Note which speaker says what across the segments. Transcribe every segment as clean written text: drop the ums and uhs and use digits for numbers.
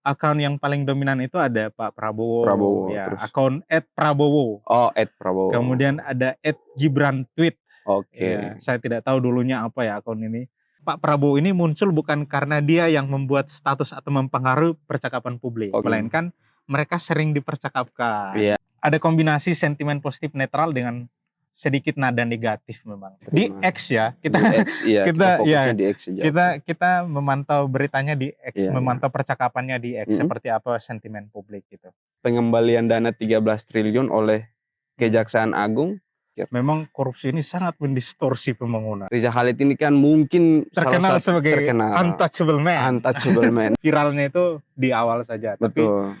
Speaker 1: akun yang paling dominan itu ada Pak Prabowo,
Speaker 2: Prabowo,
Speaker 1: ya,
Speaker 2: terus
Speaker 1: akun @prabowo.
Speaker 2: oh @prabowo.
Speaker 1: Kemudian ada @gibrantweet.
Speaker 2: Oke.
Speaker 1: Ya, saya tidak tahu dulunya apa ya akun ini. Pak Prabowo ini muncul bukan karena dia yang membuat status atau mempengaruhi percakapan publik,
Speaker 2: Oke.
Speaker 1: melainkan mereka sering dipercakapkan.
Speaker 2: Iya.
Speaker 1: Ada kombinasi sentimen positif netral dengan sedikit nada negatif memang. Di X ya, kita
Speaker 2: Di X, iya,
Speaker 1: kita
Speaker 2: fokusnya
Speaker 1: ya
Speaker 2: di X saja.
Speaker 1: kita memantau beritanya di X,
Speaker 2: Iya,
Speaker 1: memantau percakapannya di X,
Speaker 2: Mm-mm.
Speaker 1: seperti apa sentimen publik gitu.
Speaker 2: Pengembalian dana 13 triliun oleh Kejaksaan Agung.
Speaker 1: Memang korupsi ini sangat mendistorsi pembangunan.
Speaker 2: Riza Khalid ini kan mungkin
Speaker 1: Terkenal sebagai
Speaker 2: terkenal
Speaker 1: untouchable man.
Speaker 2: untouchable man.
Speaker 1: Viralnya itu di awal saja, tapi
Speaker 2: Betul.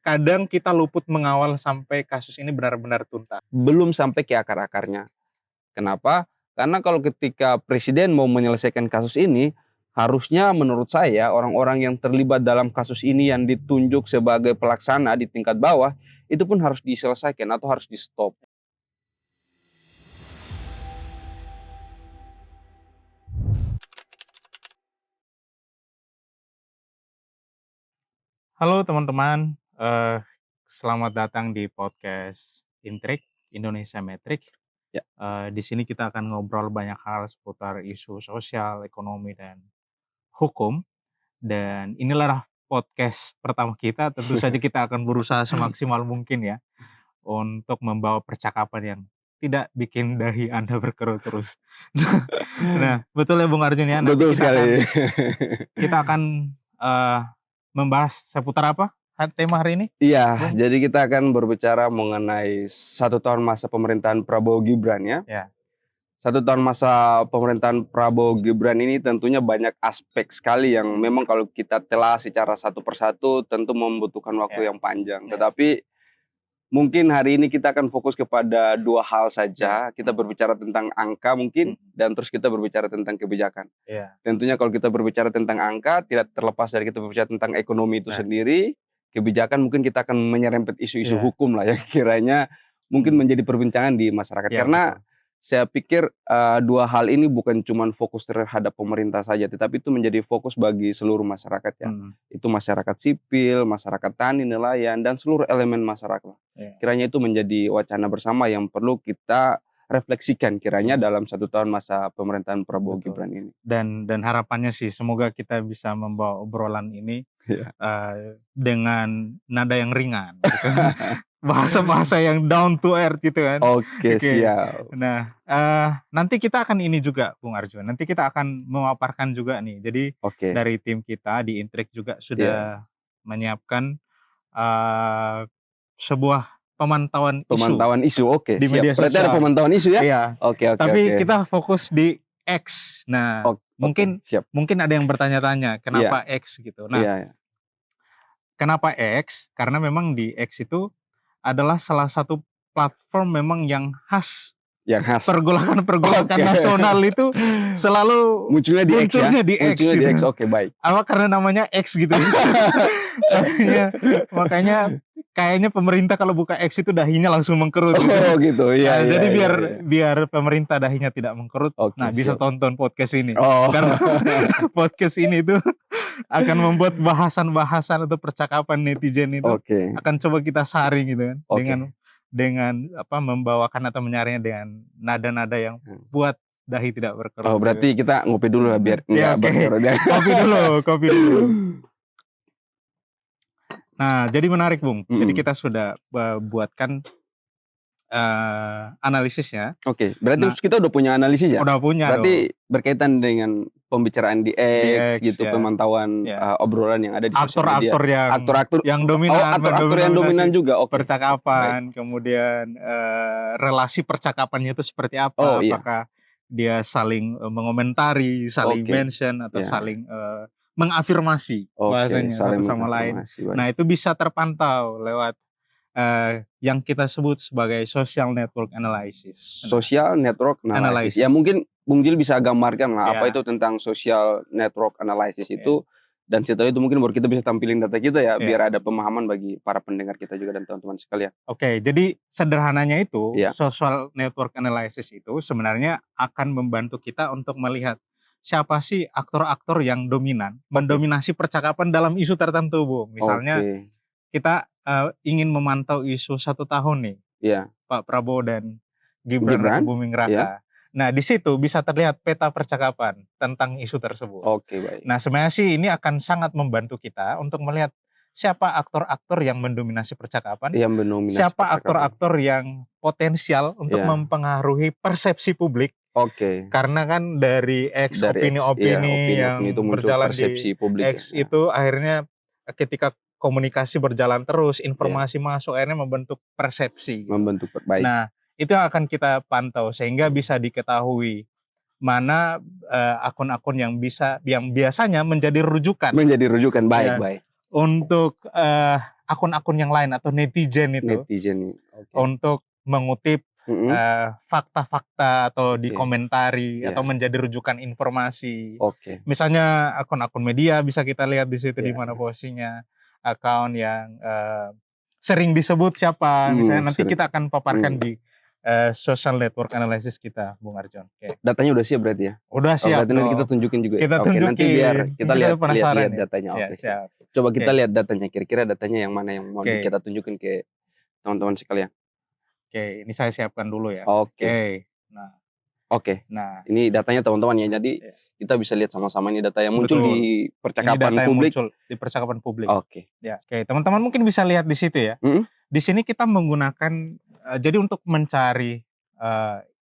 Speaker 1: kadang kita luput mengawal sampai kasus ini benar-benar tuntas.
Speaker 2: Belum sampai ke akar-akarnya. Kenapa? Karena kalau ketika presiden mau menyelesaikan kasus ini, harusnya menurut saya orang-orang yang terlibat dalam kasus ini yang ditunjuk sebagai pelaksana di tingkat bawah, itu pun harus diselesaikan atau harus di-stop.
Speaker 1: Halo teman-teman, selamat datang di podcast Intrik Indonesia Metrik.
Speaker 2: Ya.
Speaker 1: Di sini kita akan ngobrol banyak hal seputar isu sosial, ekonomi, dan hukum. Dan inilah podcast pertama kita. Tentu saja kita akan berusaha semaksimal mungkin ya untuk membawa percakapan yang tidak bikin dahi Anda berkerut terus. Nah, betul ya Bung Arjun ya. Nanti
Speaker 2: Betul sekali.
Speaker 1: kita akan membahas seputar apa tema hari ini?
Speaker 2: Iya, jadi kita akan berbicara mengenai 1 tahun masa pemerintahan Prabowo Gibran ya.
Speaker 1: Ya.
Speaker 2: 1 tahun masa pemerintahan Prabowo Gibran ini tentunya banyak aspek sekali yang memang kalau kita telah secara satu persatu tentu membutuhkan waktu yang panjang. Tetapi mungkin hari ini kita akan fokus kepada 2 hal saja. Kita berbicara tentang angka mungkin, dan terus kita berbicara tentang kebijakan. Tentunya kalau kita berbicara tentang angka, tidak terlepas dari kita berbicara tentang ekonomi itu sendiri. Kebijakan mungkin kita akan menyerempet isu-isu hukum lah yang kiranya mungkin menjadi perbincangan di masyarakat. Karena betul. Saya pikir 2 hal ini bukan cuma fokus terhadap pemerintah saja, tetapi itu menjadi fokus bagi seluruh masyarakat ya. Itu masyarakat sipil, masyarakat tani, nelayan, dan seluruh elemen masyarakat. Kiranya itu menjadi wacana bersama yang perlu kita refleksikan kiranya dalam 1 tahun masa pemerintahan Prabowo Gibran ini.
Speaker 1: Dan harapannya sih semoga kita bisa membawa obrolan ini dengan nada yang ringan. Gitu. Bahasa-bahasa yang down to earth gitu kan.
Speaker 2: Oke, siap.
Speaker 1: Nah, nanti kita akan ini juga Bung Arjun. Nanti kita akan memaparkan juga nih. Jadi dari tim kita di Intrik juga sudah menyiapkan sebuah pemantauan isu.
Speaker 2: Oke,
Speaker 1: di media sosial.
Speaker 2: Berarti ada pemantauan isu ya?
Speaker 1: Iya.
Speaker 2: Oke.
Speaker 1: Tapi kita fokus di X. Nah, mungkin ada yang bertanya-tanya kenapa X gitu. Nah, kenapa X? Karena memang di X itu adalah salah satu platform memang yang khas. Pergolakan nasional itu selalu munculnya di X.
Speaker 2: Oke, baik.
Speaker 1: Apa karena namanya X gitu. makanya kayaknya pemerintah kalau buka X itu dahinya langsung mengkerut.
Speaker 2: Gitu. Iya.
Speaker 1: Jadi biar pemerintah dahinya tidak mengkerut. Bisa tonton podcast ini. Karena podcast ini itu akan membuat bahasan-bahasan atau percakapan netizen itu akan coba kita saring gitu kan dengan membawakan atau menyaringnya dengan nada-nada yang buat dahi tidak berkerut.
Speaker 2: Berarti kita ngopi dulu lah biar enggak berkerut.
Speaker 1: Kopi dulu. Nah, jadi menarik Bung. Jadi kita sudah buatkan analisisnya.
Speaker 2: Berarti kita udah punya analisis ya?
Speaker 1: Udah punya.
Speaker 2: Berarti berkaitan dengan pembicaraan di X gitu, pemantauan obrolan yang ada di sosial media.
Speaker 1: Aktor-aktor yang dominan.
Speaker 2: Aktor yang dominan juga.
Speaker 1: Percakapan, kemudian relasi percakapannya itu seperti apa? Apakah dia saling mengomentari, saling mention atau saling mengafirmasi bahasanya satu sama lain. Nah, itu bisa terpantau lewat yang kita sebut sebagai social network analysis.
Speaker 2: Social network analysis. Ya mungkin Bung Jil bisa gambarkan lah apa itu tentang social network analysis itu, dan setelah itu mungkin baru kita bisa tampilin data kita biar ada pemahaman bagi para pendengar kita juga dan teman-teman sekalian.
Speaker 1: Jadi sederhananya itu social network analysis itu sebenarnya akan membantu kita untuk melihat siapa sih aktor-aktor yang dominan, mendominasi percakapan dalam isu tertentu, Bung. Misalnya
Speaker 2: Oke.
Speaker 1: kita ingin memantau isu 1 tahun nih,
Speaker 2: Iya.
Speaker 1: Pak Prabowo dan Gibran
Speaker 2: Gibran?
Speaker 1: Rakabuming
Speaker 2: Iya.
Speaker 1: Raka. Nah, di situ bisa terlihat peta percakapan tentang isu tersebut.
Speaker 2: Oke, baik.
Speaker 1: Nah, sebenarnya sih ini akan sangat membantu kita untuk melihat siapa aktor-aktor yang mendominasi percakapan,
Speaker 2: Yang mendominasi
Speaker 1: siapa
Speaker 2: percakapan.
Speaker 1: aktor-aktor yang potensial untuk
Speaker 2: Iya.
Speaker 1: mempengaruhi persepsi publik.
Speaker 2: Oke.
Speaker 1: Karena kan dari
Speaker 2: Dari
Speaker 1: opini-opini yang
Speaker 2: opini itu muncul
Speaker 1: berjalan
Speaker 2: persepsi
Speaker 1: di
Speaker 2: publik
Speaker 1: X
Speaker 2: ya.
Speaker 1: itu akhirnya ketika komunikasi berjalan terus, informasi masuk akhirnya membentuk persepsi.
Speaker 2: Membentuk baik.
Speaker 1: Nah, itu yang akan kita pantau sehingga bisa diketahui mana akun-akun yang biasanya menjadi rujukan
Speaker 2: Menjadi rujukan, baik,
Speaker 1: ya,
Speaker 2: baik.
Speaker 1: untuk akun-akun yang lain atau netizen itu
Speaker 2: Netizen. Oke.
Speaker 1: untuk mengutip fakta-fakta atau dikomentari atau menjadi rujukan informasi.
Speaker 2: Oke.
Speaker 1: Misalnya akun-akun media bisa kita lihat di situ di
Speaker 2: Iya.
Speaker 1: mana posisinya, akun yang sering disebut siapa, misalnya nanti
Speaker 2: sering.
Speaker 1: kita akan paparkan di social network analysis kita, Bung Arjon. Oke.
Speaker 2: Datanya udah siap berarti ya?
Speaker 1: Udah siap.
Speaker 2: Berarti nanti kita tunjukin juga.
Speaker 1: Kita
Speaker 2: Oke,
Speaker 1: tunjukin.
Speaker 2: nanti biar kita lihat
Speaker 1: penasaran ya.
Speaker 2: datanya.
Speaker 1: Ya,
Speaker 2: Oke.
Speaker 1: siap.
Speaker 2: Coba kita lihat datanya. Kira-kira datanya yang mana yang mau kita tunjukin ke teman-teman sekalian.
Speaker 1: Oke, ini saya siapkan dulu ya.
Speaker 2: Oke. Nah, ini datanya teman-teman ya. Jadi kita bisa lihat sama-sama ini data yang muncul di percakapan publik.
Speaker 1: Di percakapan publik.
Speaker 2: Oke.
Speaker 1: Ya, oke. Teman-teman mungkin bisa lihat di situ ya. Di sini kita menggunakan jadi untuk mencari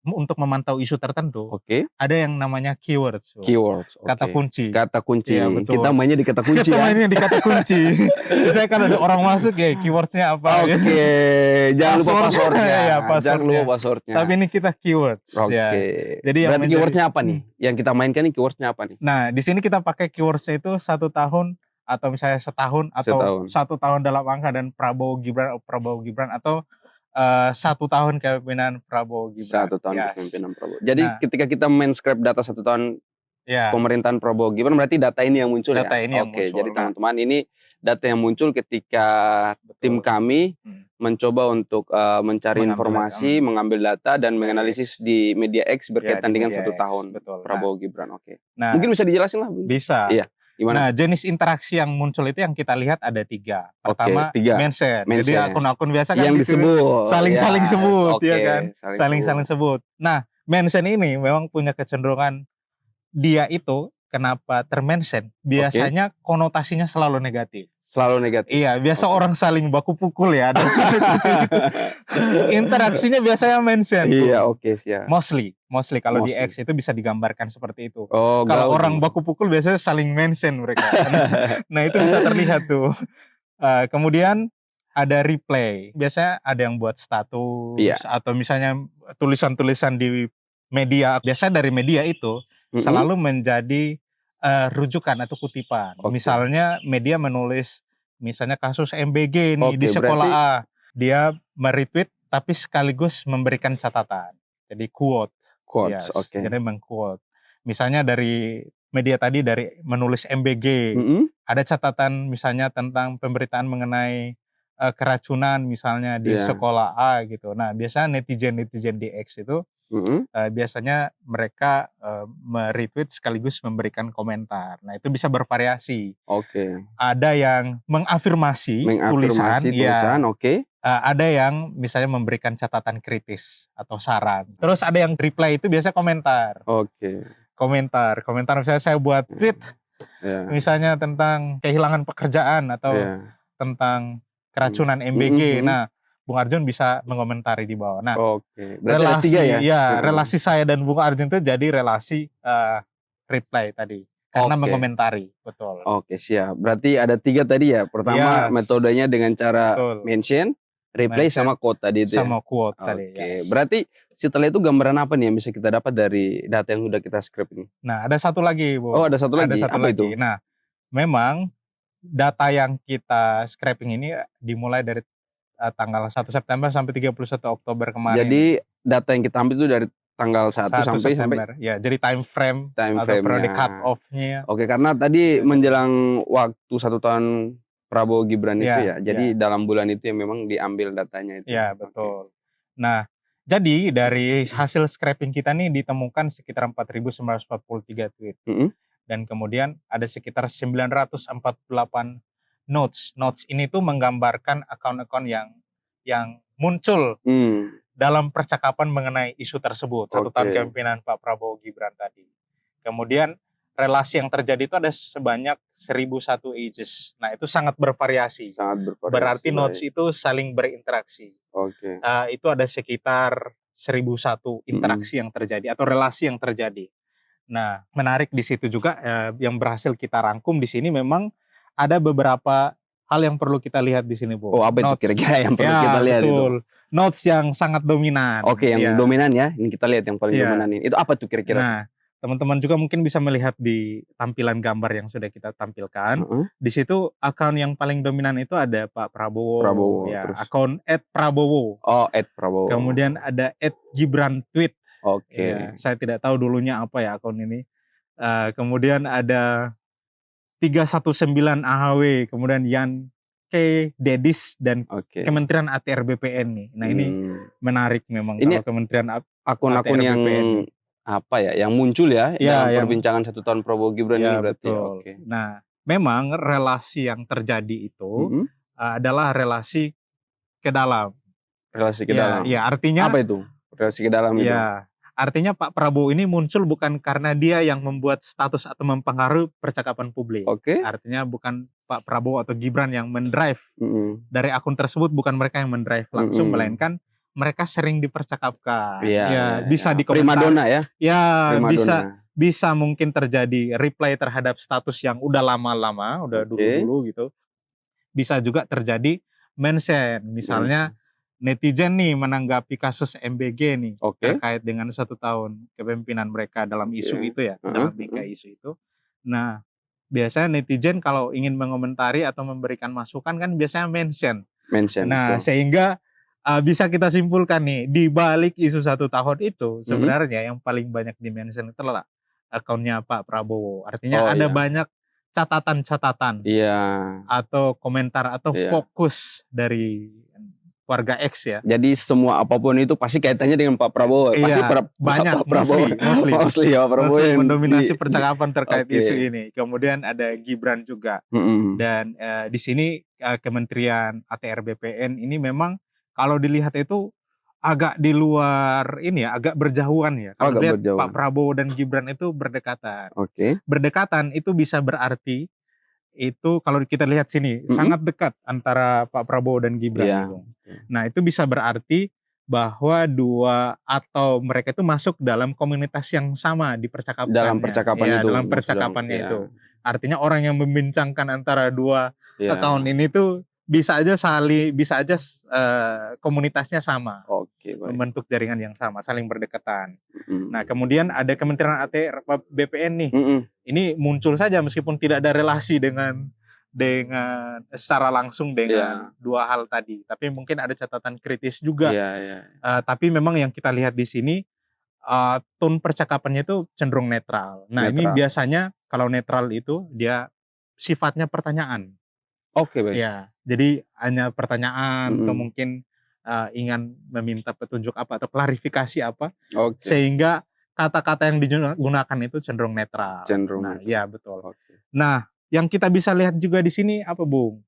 Speaker 1: untuk memantau isu tertentu, ada yang namanya keywords.
Speaker 2: Keywords,
Speaker 1: kata kunci.
Speaker 2: Kata kunci.
Speaker 1: Ya, betul.
Speaker 2: Kita mainnya di kata kunci.
Speaker 1: Kita mainnya di kata kunci. Saya kan ada orang masuk ya, keywordsnya apa?
Speaker 2: Oke, jangan lupa passwordnya.
Speaker 1: Ya,
Speaker 2: Jangan lupa passwordnya.
Speaker 1: Tapi ini kita keywords.
Speaker 2: Oke.
Speaker 1: Ya. Jadi yang
Speaker 2: berarti keywordnya apa nih? Yang kita mainkan ini keywordnya apa nih?
Speaker 1: Nah, di sini kita pakai keywordsnya itu 1 tahun atau misalnya setahun atau 1 tahun dalam angka dan Prabowo Gibran atau 1 tahun kepemimpinan Prabowo Gibran.
Speaker 2: 1 tahun kepemimpinan Prabowo. Jadi ketika kita main scrap data 1 tahun pemerintahan Prabowo Gibran, berarti data ini yang muncul ya?
Speaker 1: Ini yang muncul.
Speaker 2: Jadi teman-teman ini data yang muncul ketika tim kami mencoba untuk mencari informasi, mengambil data dan menganalisis di media X berkaitan dengan 1 tahun Prabowo Gibran. Oke.
Speaker 1: Nah,
Speaker 2: mungkin bisa dijelasin lah?
Speaker 1: Bisa.
Speaker 2: Iya. Gimana?
Speaker 1: Nah, jenis interaksi yang muncul itu yang kita lihat ada 3. Pertama, mention. Jadi akun-akun biasa kan
Speaker 2: yang disebut
Speaker 1: saling sebut, ya kan? Saling sebut. Nah, mention ini memang punya kecenderungan dia itu kenapa termention? Biasanya konotasinya selalu negatif.
Speaker 2: Selalu negatif.
Speaker 1: Iya, biasa orang saling baku pukul ya. Interaksinya biasanya mention.
Speaker 2: Iya, siap.
Speaker 1: Mostly kalau di X itu bisa digambarkan seperti itu.
Speaker 2: Oh,
Speaker 1: kalau orang baku pukul biasanya saling mention mereka. Nah, itu bisa terlihat tuh. Kemudian ada replay. Biasanya ada yang buat status atau misalnya tulisan-tulisan di media. Biasanya dari media itu selalu menjadi rujukan atau kutipan. Misalnya media menulis misalnya kasus MBG nih di sekolah A, dia meretweet tapi sekaligus memberikan catatan. Jadi quotes. Jadi mengquote. Misalnya dari media tadi dari menulis MBG, ada catatan misalnya tentang pemberitaan mengenai keracunan misalnya di sekolah A gitu. Nah, biasanya netizen di X itu biasanya mereka meretweet sekaligus memberikan komentar. Nah, itu bisa bervariasi. Ada yang mengafirmasi tulisan. Ada yang misalnya memberikan catatan kritis atau saran. Terus ada yang reply itu biasa komentar. Komentar misalnya saya buat tweet misalnya tentang kehilangan pekerjaan atau tentang keracunan MBG. Nah, Bung Arjon bisa mengomentari di bawah. Nah, relasi relasi saya dan Bung Arjon itu jadi relasi reply tadi karena mengomentari, betul.
Speaker 2: Siap. Berarti ada 3 tadi ya. Pertama metodenya dengan cara mention, replay sama quote tadi itu.
Speaker 1: Sama quote tadi.
Speaker 2: Berarti setelah itu gambaran apa nih yang bisa kita dapat dari data yang sudah kita script ini?
Speaker 1: Nah, ada satu lagi, Bu.
Speaker 2: Ada satu lagi. Apa itu?
Speaker 1: Nah, memang data yang kita scraping ini dimulai dari tanggal 1 September sampai 31 Oktober kemarin.
Speaker 2: Jadi data yang kita ambil itu dari tanggal 1 sampai
Speaker 1: ya, jadi time frame atau periode cut off-nya.
Speaker 2: Karena tadi menjelang waktu 1 tahun Prabowo Gibran itu ya. Jadi dalam bulan itu yang memang diambil datanya itu.
Speaker 1: Ya, betul. Nah, Jadi dari hasil scraping kita nih ditemukan sekitar 4.943 tweet. Dan kemudian ada sekitar 948 notes. Notes ini tuh menggambarkan akun-akun yang muncul dalam percakapan mengenai isu tersebut. 1 tahun kepemimpinan Pak Prabowo Gibran tadi. Kemudian relasi yang terjadi itu ada sebanyak 1.001 ages. Nah, itu sangat bervariasi. Berarti notes itu saling berinteraksi. Itu ada sekitar 1.001 interaksi yang terjadi atau relasi yang terjadi. Nah, menarik di situ juga yang berhasil kita rangkum di sini memang ada beberapa hal yang perlu kita lihat di sini, Bu.
Speaker 2: Apa itu kira-kira yang perlu kita lihat
Speaker 1: betul.
Speaker 2: itu?
Speaker 1: Notes yang sangat dominan.
Speaker 2: Yang dominan ya. Ini kita lihat yang paling dominan ini. Itu apa tuh kira-kira?
Speaker 1: Nah, teman-teman juga mungkin bisa melihat di tampilan gambar yang sudah kita tampilkan. Di situ akun yang paling dominan itu ada Pak Prabowo. Ya, terus akun @prabowo.
Speaker 2: @prabowo.
Speaker 1: Kemudian ada @gibrantweet. Ya, saya tidak tahu dulunya apa ya akun ini. Kemudian ada 319 AHW, kemudian Yan K. Dedis dan Kementerian ATR BPN nih. Nah, ini menarik memang
Speaker 2: ini
Speaker 1: kalau Kementerian
Speaker 2: akun-akun yang BPN. Yang muncul ya dalam perbincangan 1 tahun Prabowo Gibran ini berarti.
Speaker 1: Nah, memang relasi yang terjadi itu adalah relasi ke dalam.
Speaker 2: Relasi ke dalam.
Speaker 1: Ya, artinya
Speaker 2: apa itu? Relasi ke dalam itu.
Speaker 1: Artinya Pak Prabowo ini muncul bukan karena dia yang membuat status atau mempengaruhi percakapan publik. Artinya bukan Pak Prabowo atau Gibran yang mendrive dari akun tersebut, bukan mereka yang mendrive langsung, melainkan mereka sering dipercakapkan. Bisa dikomentari.
Speaker 2: Primadona ya.
Speaker 1: Bisa mungkin terjadi reply terhadap status yang udah lama-lama, udah dulu-dulu gitu. Bisa juga terjadi mention, misalnya netizen nih menanggapi kasus MBG nih terkait dengan 1 tahun kepemimpinan mereka dalam isu itu ya, dalam bingkai isu itu. Nah, biasanya netizen kalau ingin mengomentari atau memberikan masukan kan biasanya mention. Nah, sehingga bisa kita simpulkan nih, di balik isu 1 tahun itu sebenarnya yang paling banyak di-mention itu adalah akunnya Pak Prabowo. Artinya ada banyak catatan-catatan atau komentar atau fokus dari warga X ya.
Speaker 2: Jadi semua apapun itu pasti kaitannya dengan Pak Prabowo. Pasti
Speaker 1: banyak
Speaker 2: Pak Prabowo.
Speaker 1: Mostly
Speaker 2: Pak Prabowo yang
Speaker 1: mendominasi percakapan terkait isu ini. Kemudian ada Gibran juga. Dan di sini Kementerian ATR BPN ini memang kalau dilihat itu agak di luar ini ya, agak berjauhan ya. Kalau lihat Pak Prabowo dan Gibran itu berdekatan. Berdekatan itu bisa berarti itu kalau kita lihat sini sangat dekat antara Pak Prabowo dan Gibran. Nah, itu bisa berarti bahwa mereka itu masuk dalam komunitas yang sama di percakapan.
Speaker 2: Dalam percakapannya
Speaker 1: itu. Artinya orang yang membincangkan antara dua akun ini tuh bisa aja komunitasnya sama. Membentuk jaringan yang sama, saling berdekatan. Nah, kemudian ada Kementerian ATR BPN nih. Ini muncul saja meskipun tidak ada relasi dengan secara langsung dengan dua hal tadi. Tapi mungkin ada catatan kritis juga. Tapi memang yang kita lihat di sini tone percakapannya itu cenderung netral. Nah, ini biasanya kalau netral itu dia sifatnya pertanyaan.
Speaker 2: Baik.
Speaker 1: Ya, jadi hanya pertanyaan atau mungkin ingin meminta petunjuk apa atau klarifikasi apa, sehingga kata-kata yang digunakan itu cenderung netral. Ya betul. Nah, yang kita bisa lihat juga di sini apa, Bung?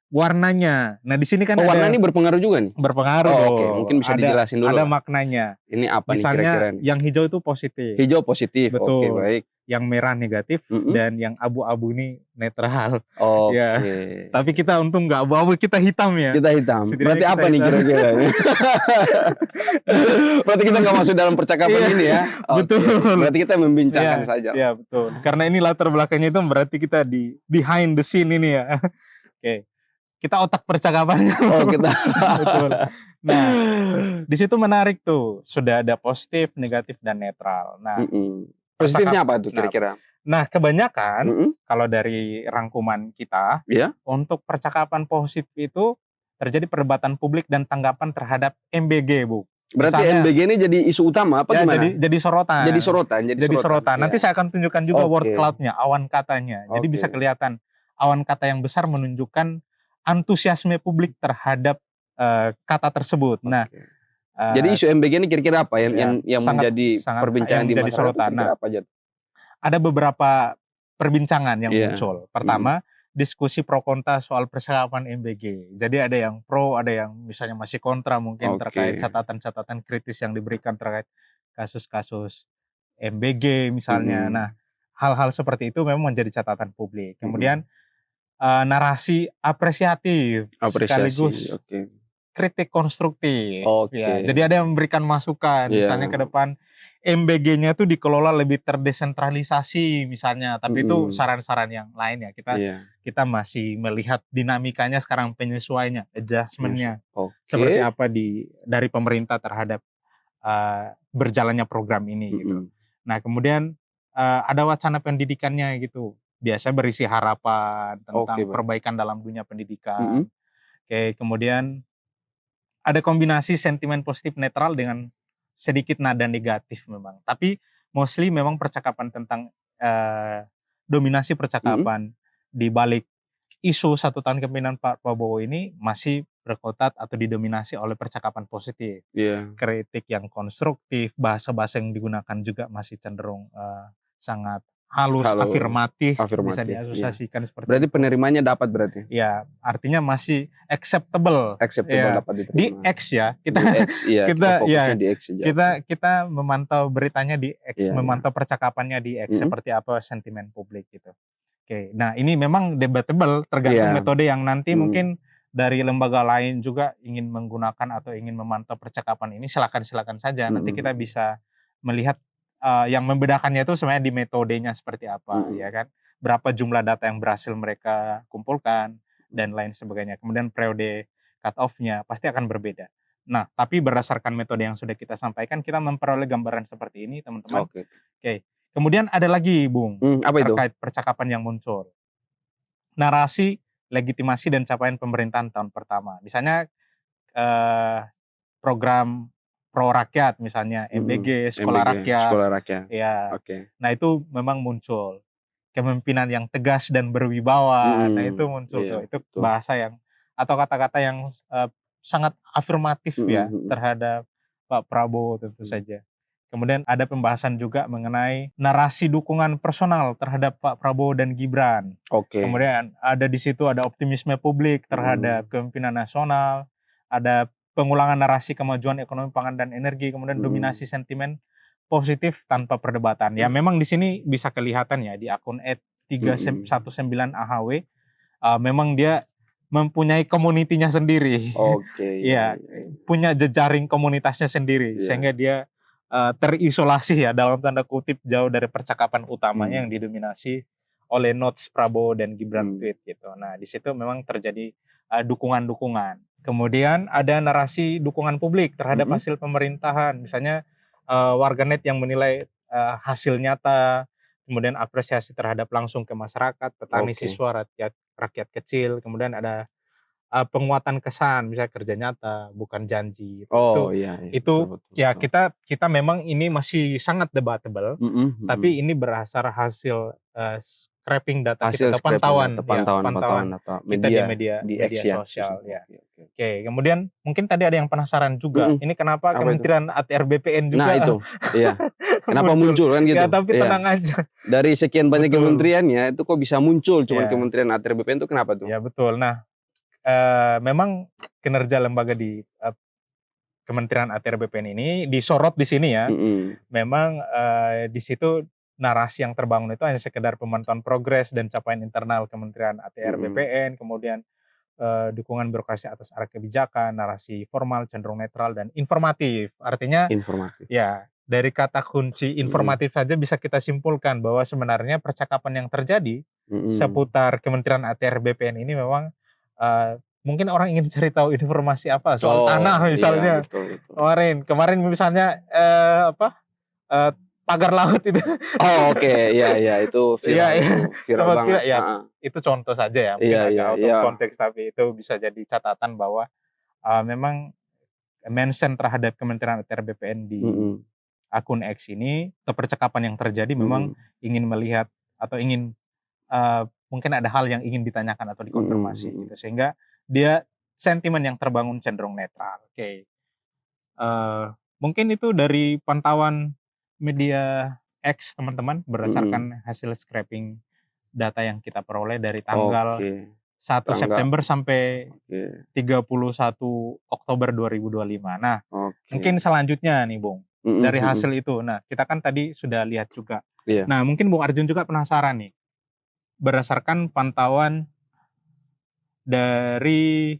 Speaker 1: Warnanya. Nah, di sini kan
Speaker 2: warna ini berpengaruh juga nih?
Speaker 1: Berpengaruh.
Speaker 2: Mungkin bisa dijelasin dulu.
Speaker 1: Ada maknanya.
Speaker 2: Ini apa
Speaker 1: misalnya, nih kira-kira? Yang hijau itu positif.
Speaker 2: Hijau positif.
Speaker 1: Betul.
Speaker 2: Baik.
Speaker 1: Yang merah negatif dan yang abu-abu ini netral.
Speaker 2: Ya.
Speaker 1: Tapi kita untung nggak abu-abu, kita hitam ya.
Speaker 2: Kita hitam. Berarti apa nih kira-kira? Berarti kita nggak masuk dalam percakapan ini ya?
Speaker 1: Betul.
Speaker 2: Berarti kita membincangkan saja.
Speaker 1: Iya, betul. Karena ini latar belakangnya itu berarti kita di behind the scene ini ya. Kita otak percakapannya.
Speaker 2: Kita.
Speaker 1: Betul. Nah, di situ menarik tuh. Sudah ada positif, negatif, dan netral. Nah,
Speaker 2: positifnya apa tuh kira-kira?
Speaker 1: Nah, kebanyakan kalau dari rangkuman kita, untuk percakapan positif itu terjadi perdebatan publik dan tanggapan terhadap MBG, Bu.
Speaker 2: Berarti misalnya, MBG ini jadi isu utama apa gimana?
Speaker 1: Jadi sorotan.
Speaker 2: Jadi sorotan.
Speaker 1: Nanti saya akan tunjukkan juga word cloud-nya, awan katanya. Jadi bisa kelihatan awan kata yang besar menunjukkan antusiasme publik terhadap kata tersebut. Nah,
Speaker 2: Jadi isu MBG ini kira-kira apa yang
Speaker 1: sangat
Speaker 2: menjadi perbincangan
Speaker 1: yang
Speaker 2: di
Speaker 1: menjadi
Speaker 2: masyarakat
Speaker 1: sorotan.
Speaker 2: kira-kira apa aja?
Speaker 1: Ada beberapa perbincangan yang
Speaker 2: Iya.
Speaker 1: muncul. Pertama, diskusi pro kontra soal percakapan MBG. Jadi ada yang pro, ada yang misalnya masih kontra mungkin terkait catatan-catatan kritis yang diberikan terkait kasus-kasus MBG misalnya. Nah, hal-hal seperti itu memang menjadi catatan publik. Kemudian narasi apresiatif sekaligus kritik konstruktif. Ya, jadi ada yang memberikan masukan, misalnya ke depan MBG-nya itu dikelola lebih terdesentralisasi misalnya, tapi itu saran-saran yang lain ya. Kita masih melihat dinamikanya sekarang, penyesuaiannya, adjustment-nya seperti apa dari pemerintah terhadap berjalannya program ini gitu. Nah, kemudian ada wacana pendidikannya gitu. Biasa berisi harapan tentang perbaikan dalam dunia pendidikan. Kemudian ada kombinasi sentimen positif netral dengan sedikit nada negatif memang. Tapi mostly memang percakapan tentang dominasi percakapan di balik isu 1 tahun kepemimpinan Pak Prabowo ini masih berkutat atau didominasi oleh percakapan positif. Kritik yang konstruktif, bahasa-bahasa yang digunakan juga masih cenderung sangat halus, afirmatif, bisa diasosiasikan seperti
Speaker 2: berarti
Speaker 1: itu.
Speaker 2: penerimanya dapat berarti?
Speaker 1: Ya, artinya masih acceptable ya.
Speaker 2: Dapat diterima.
Speaker 1: Di X ya, kita memantau beritanya di X, memantau percakapannya di X, seperti apa sentimen publik gitu. Nah ini memang debatable, tergantung metode yang nanti mungkin dari lembaga lain juga ingin menggunakan atau ingin memantau percakapan ini, silakan saja. Nanti kita bisa melihat yang membedakannya itu sebenarnya di metodenya seperti apa, ya kan? Berapa jumlah data yang berhasil mereka kumpulkan dan lain sebagainya. Kemudian periode cut off-nya pasti akan berbeda. Nah, tapi berdasarkan metode yang sudah kita sampaikan, kita memperoleh gambaran seperti ini, teman-teman. Kemudian ada lagi, Bung, terkait percakapan yang muncul. Narasi, legitimasi, dan capaian pemerintahan tahun pertama. Misalnya program pro rakyat, misalnya MBG, sekolah rakyat. Ya. Nah itu memang muncul. Kepemimpinan yang tegas dan berwibawa, nah itu muncul tuh. Itu bahasa yang atau kata-kata yang sangat afirmatif ya terhadap Pak Prabowo tentu saja. Kemudian ada pembahasan juga mengenai narasi dukungan personal terhadap Pak Prabowo dan Gibran. Kemudian ada di situ ada optimisme publik terhadap kepemimpinan nasional, ada pengulangan narasi kemajuan ekonomi pangan dan energi, kemudian dominasi sentimen positif tanpa perdebatan. Ya memang di sini bisa kelihatan ya di akun @319ahw memang dia mempunyai komunitinya sendiri. Ya, punya jejaring komunitasnya sendiri sehingga dia terisolasi ya dalam tanda kutip jauh dari percakapan utamanya yang didominasi oleh notes Prabowo dan Gibran tweet gitu. Nah, di situ memang terjadi dukungan-dukungan. Kemudian ada narasi dukungan publik terhadap hasil pemerintahan, misalnya warganet yang menilai hasil nyata, kemudian apresiasi terhadap langsung ke masyarakat, petani, siswa, rakyat kecil, kemudian ada penguatan kesan, misalnya kerja nyata, bukan janji. Betul. Kita memang ini masih sangat debatable, tapi ini berdasar hasil scraping data kita atau pantauan kita di media sosial ya. Kemudian mungkin tadi ada yang penasaran juga, ini kenapa Kementerian ATR BPN juga?
Speaker 2: Nah itu, kenapa muncul kan gitu?
Speaker 1: Ya tapi tenang aja.
Speaker 2: Dari sekian banyak kementeriannya itu kok bisa muncul cuma Kementerian ATR BPN itu kenapa tuh?
Speaker 1: Ya betul. Nah, memang kinerja lembaga di Kementerian ATR BPN ini disorot di sini ya. Memang di situ narasi yang terbangun itu hanya sekedar pemantauan progres dan capaian internal Kementerian ATR BPN, kemudian dukungan birokrasi atas arah kebijakan, narasi formal, cenderung netral dan informatif. Artinya ya dari kata kunci informatif saja bisa kita simpulkan bahwa sebenarnya percakapan yang terjadi seputar Kementerian ATR BPN ini memang mungkin orang ingin cari tahu informasi apa soal tanah misalnya. Kemarin misalnya pagar laut itu.
Speaker 2: Itu viral banget.
Speaker 1: Itu contoh saja ya, mungkin agak out of konteks, tapi itu bisa jadi catatan bahwa memang mention terhadap Kementerian ATR BPN di akun X ini, atau percakapan yang terjadi memang ingin melihat atau ingin mungkin ada hal yang ingin ditanyakan atau dikonfirmasi gitu, sehingga dia sentimen yang terbangun cenderung netral. Mungkin itu dari pantauan media X teman-teman berdasarkan hasil scraping data yang kita peroleh dari tanggal
Speaker 2: Oke.
Speaker 1: 1
Speaker 2: Tanggal
Speaker 1: September sampai
Speaker 2: Oke.
Speaker 1: 31 Oktober 2025. Nah, mungkin
Speaker 2: Oke.
Speaker 1: selanjutnya nih Bung,
Speaker 2: Mhm
Speaker 1: dari
Speaker 2: mhm.
Speaker 1: hasil itu. Nah, kita kan tadi sudah lihat juga.
Speaker 2: Iya.
Speaker 1: Nah, mungkin Bung Arjun juga penasaran nih. Berdasarkan pantauan dari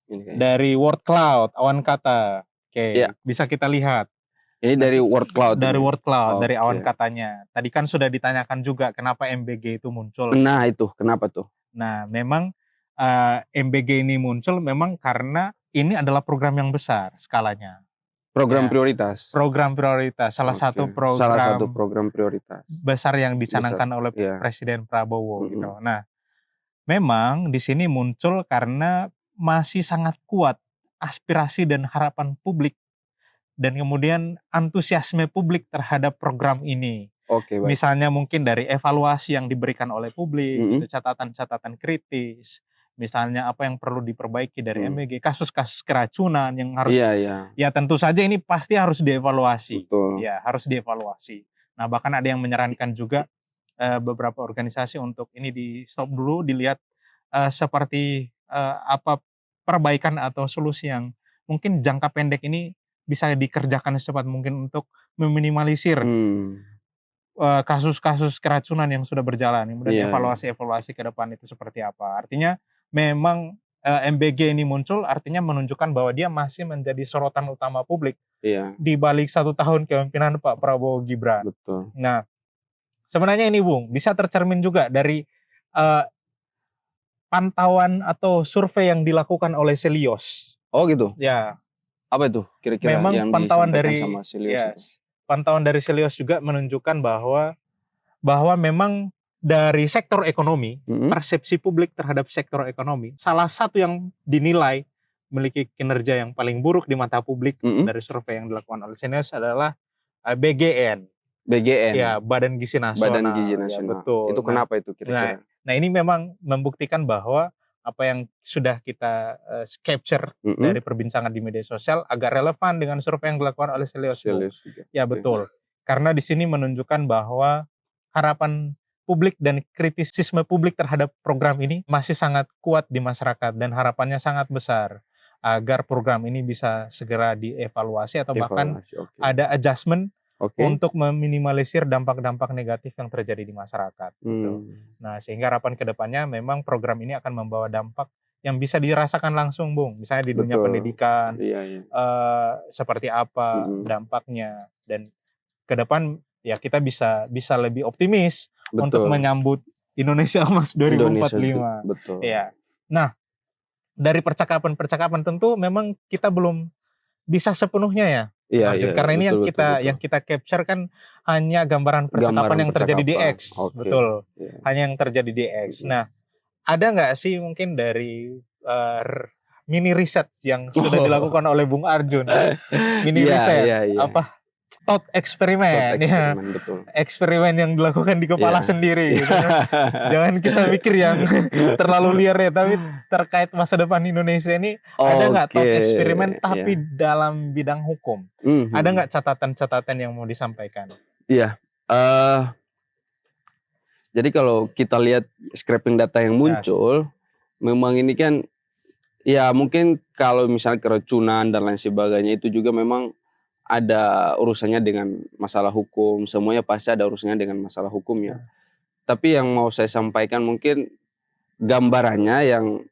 Speaker 2: Ini kayaknya.
Speaker 1: dari word cloud, awan kata.
Speaker 2: Iya.
Speaker 1: Oke, bisa kita lihat.
Speaker 2: Ini
Speaker 1: Nah,
Speaker 2: dari word cloud
Speaker 1: dari
Speaker 2: ini?
Speaker 1: word cloud, dari awan
Speaker 2: Oke.
Speaker 1: katanya. Tadi kan sudah ditanyakan juga kenapa MBG itu muncul.
Speaker 2: Nah itu, kenapa tuh?
Speaker 1: Nah, memang MBG ini muncul memang karena ini adalah program yang besar skalanya.
Speaker 2: Program
Speaker 1: Ya,
Speaker 2: prioritas?
Speaker 1: program prioritas, salah satu
Speaker 2: Oke. Salah satu
Speaker 1: program
Speaker 2: program prioritas.
Speaker 1: besar yang
Speaker 2: Besar,
Speaker 1: dicanangkan oleh
Speaker 2: iya.
Speaker 1: Presiden Prabowo gitu.
Speaker 2: Mhm.
Speaker 1: Nah, memang di sini muncul karena masih sangat kuat aspirasi dan harapan publik dan kemudian antusiasme publik terhadap program ini.
Speaker 2: Oke, baik.
Speaker 1: Misalnya mungkin dari evaluasi yang diberikan oleh publik, gitu,
Speaker 2: Mhm.
Speaker 1: catatan-catatan kritis, misalnya apa yang perlu diperbaiki dari
Speaker 2: Hmm.
Speaker 1: MBG, kasus-kasus keracunan yang harus,
Speaker 2: Iya iya.
Speaker 1: ya tentu saja ini pasti harus dievaluasi,
Speaker 2: Betul.
Speaker 1: ya harus dievaluasi. Nah bahkan ada yang menyarankan juga beberapa organisasi untuk ini di stop dulu, dilihat seperti apa perbaikan atau solusi yang mungkin jangka pendek ini bisa dikerjakan secepat mungkin untuk meminimalisir kasus-kasus keracunan yang sudah berjalan, kemudian
Speaker 2: Iya iya.
Speaker 1: evaluasi-evaluasi ke depan itu seperti apa. Artinya memang MBG ini muncul artinya menunjukkan bahwa dia masih menjadi sorotan utama publik
Speaker 2: Iya,
Speaker 1: di balik 1 tahun kepemimpinan Pak Prabowo Gibran.
Speaker 2: betul.
Speaker 1: Nah, sebenarnya ini Bung, bisa tercermin juga dari eee, pantauan atau survei yang dilakukan oleh Selios.
Speaker 2: Oh gitu?
Speaker 1: Ya,
Speaker 2: Apa itu kira-kira
Speaker 1: memang
Speaker 2: yang
Speaker 1: pantauan
Speaker 2: disampaikan
Speaker 1: dari
Speaker 2: sama Silius
Speaker 1: ya,
Speaker 2: itu?
Speaker 1: pantauan dari Selios juga menunjukkan bahwa memang dari sektor ekonomi,
Speaker 2: Mhm.
Speaker 1: persepsi publik terhadap sektor ekonomi, salah satu yang dinilai memiliki kinerja yang paling buruk di mata publik
Speaker 2: Mhm.
Speaker 1: dari survei yang dilakukan oleh Seniors adalah BGN,
Speaker 2: BGN,
Speaker 1: ya Badan Gizi
Speaker 2: Badan Gizi
Speaker 1: Nasional, ya
Speaker 2: Nasional.
Speaker 1: betul.
Speaker 2: Itu kenapa itu kira-kira?
Speaker 1: Nah ini memang membuktikan bahwa apa yang sudah kita capture
Speaker 2: Mhm.
Speaker 1: dari perbincangan di media sosial agak relevan dengan survei yang dilakukan oleh Selios, Bung.
Speaker 2: Silius juga.
Speaker 1: Ya
Speaker 2: Oke.
Speaker 1: betul. Karena di sini menunjukkan bahwa harapan publik dan kritisisme publik terhadap program ini masih sangat kuat di masyarakat dan harapannya sangat besar agar program ini bisa segera dievaluasi atau bahkan
Speaker 2: Evaluasi, oke.
Speaker 1: ada adjustment
Speaker 2: Oke.
Speaker 1: untuk meminimalisir dampak-dampak negatif yang terjadi di masyarakat gitu. Nah, sehingga harapan kedepannya memang program ini akan membawa dampak yang bisa dirasakan langsung, Bung. Misalnya di dunia
Speaker 2: Betul.
Speaker 1: pendidikan,
Speaker 2: Iya iya.
Speaker 1: seperti apa
Speaker 2: Mhm.
Speaker 1: dampaknya dan ke depan ya kita bisa lebih optimis untuk
Speaker 2: Betul.
Speaker 1: menyambut Indonesia Emas
Speaker 2: Indonesia
Speaker 1: 2045.
Speaker 2: betul.
Speaker 1: Ya. Nah, dari percakapan-percakapan tentu memang kita belum bisa sepenuhnya ya,
Speaker 2: Iya
Speaker 1: Arjun.
Speaker 2: iya.
Speaker 1: Karena ini
Speaker 2: Betul betul betul.
Speaker 1: yang kita capture kan hanya gambaran percakapan
Speaker 2: Gambaran
Speaker 1: yang terjadi di
Speaker 2: percakapan.
Speaker 1: X,
Speaker 2: Oke.
Speaker 1: betul.
Speaker 2: Iya.
Speaker 1: Hanya yang terjadi di X.
Speaker 2: Mhm.
Speaker 1: Nah, ada nggak sih mungkin dari mini riset yang sudah dilakukan oleh Bung Arjun? Mini
Speaker 2: Iya
Speaker 1: riset,
Speaker 2: iya iya.
Speaker 1: apa? Thought
Speaker 2: Thought
Speaker 1: eksperimen, ya.
Speaker 2: eksperimen, betul.
Speaker 1: Eksperimen yang dilakukan di kepala
Speaker 2: Iya.
Speaker 1: sendiri gitu kan. Jangan kita mikir yang terlalu liar ya, tapi terkait masa depan Indonesia ini ada nggak thought
Speaker 2: Oke,
Speaker 1: eksperimen tapi
Speaker 2: iya.
Speaker 1: dalam bidang hukum? Ada
Speaker 2: Mhm.
Speaker 1: nggak catatan-catatan yang mau disampaikan?
Speaker 2: Iya. Jadi kalau kita lihat scraping data yang muncul, memang ini kan ya mungkin kalau misalnya keracunan dan lain sebagainya itu juga memang ada urusannya dengan masalah hukum, semuanya pasti ada urusannya dengan masalah hukum ya. Tapi yang mau saya sampaikan mungkin gambarannya yang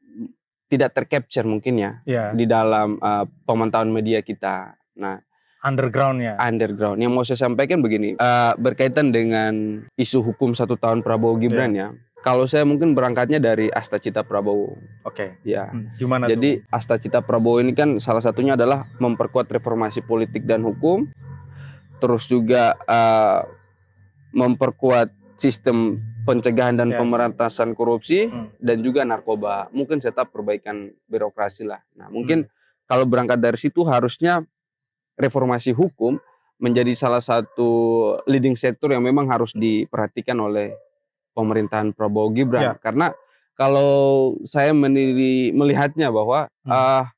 Speaker 2: tidak tercapture mungkin ya
Speaker 1: Ya,
Speaker 2: di dalam pemantauan media kita. Nah,
Speaker 1: underground-nya.
Speaker 2: underground. Yang mau saya sampaikan begini, berkaitan dengan isu hukum 1 tahun Prabowo Gibran ya. Kalau saya mungkin berangkatnya dari Astacita Prabowo.
Speaker 1: Oke.
Speaker 2: Ya.
Speaker 1: Gimana
Speaker 2: Jadi
Speaker 1: tuh?
Speaker 2: Astacita Prabowo ini kan salah satunya adalah memperkuat reformasi politik dan hukum, terus juga memperkuat sistem pencegahan dan pemberantasan korupsi dan juga narkoba. Mungkin tetap perbaikan birokrasi lah. Nah, mungkin kalau berangkat dari situ harusnya reformasi hukum menjadi salah satu leading sektor yang memang harus diperhatikan oleh pemerintahan Prabowo Gibran. Karena kalau saya melihatnya bahwa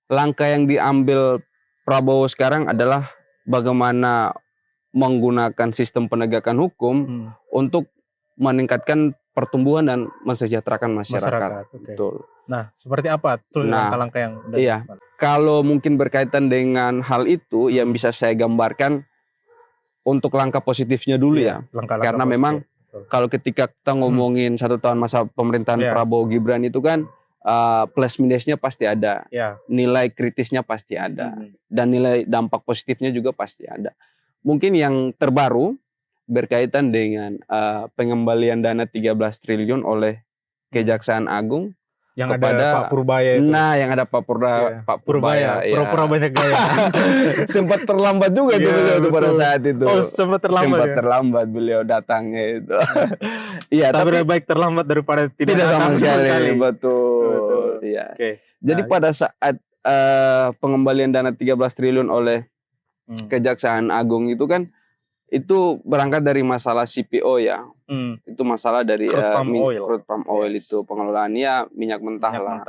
Speaker 2: langkah yang diambil Prabowo sekarang adalah bagaimana menggunakan sistem penegakan hukum untuk meningkatkan pertumbuhan dan mensejahterakan masyarakat.
Speaker 1: Okay.
Speaker 2: Betul.
Speaker 1: Nah, seperti apa tuh langkah-langkah yang
Speaker 2: iya. Kalau mungkin berkaitan dengan hal itu yang bisa saya gambarkan untuk langkah positifnya dulu ya. Karena positif. Memang kalau ketika kita ngomongin 1 tahun masa pemerintahan Prabowo Gibran itu kan plus minusnya pasti ada, nilai kritisnya pasti ada, dan nilai dampak positifnya juga pasti ada. Mungkin yang terbaru berkaitan dengan pengembalian dana 13 triliun oleh Kejaksaan Agung
Speaker 1: yang kepada ada Pak Purbaya itu.
Speaker 2: Nah, yang ada Pak Purbaya,
Speaker 1: pura-pura banyak gaya.
Speaker 2: Sempat terlambat juga beliau pada saat itu.
Speaker 1: Oh, sempat
Speaker 2: terlambat beliau datangnya itu.
Speaker 1: Iya, tapi baik terlambat daripada tidak
Speaker 2: sama sekali. Betul. Iya. Jadi pada saat pengembalian dana 13 triliun oleh Kejaksaan Agung itu kan itu berangkat dari masalah CPO ya. Itu masalah dari crude palm oil itu pengelolaannya minyak mentah lah.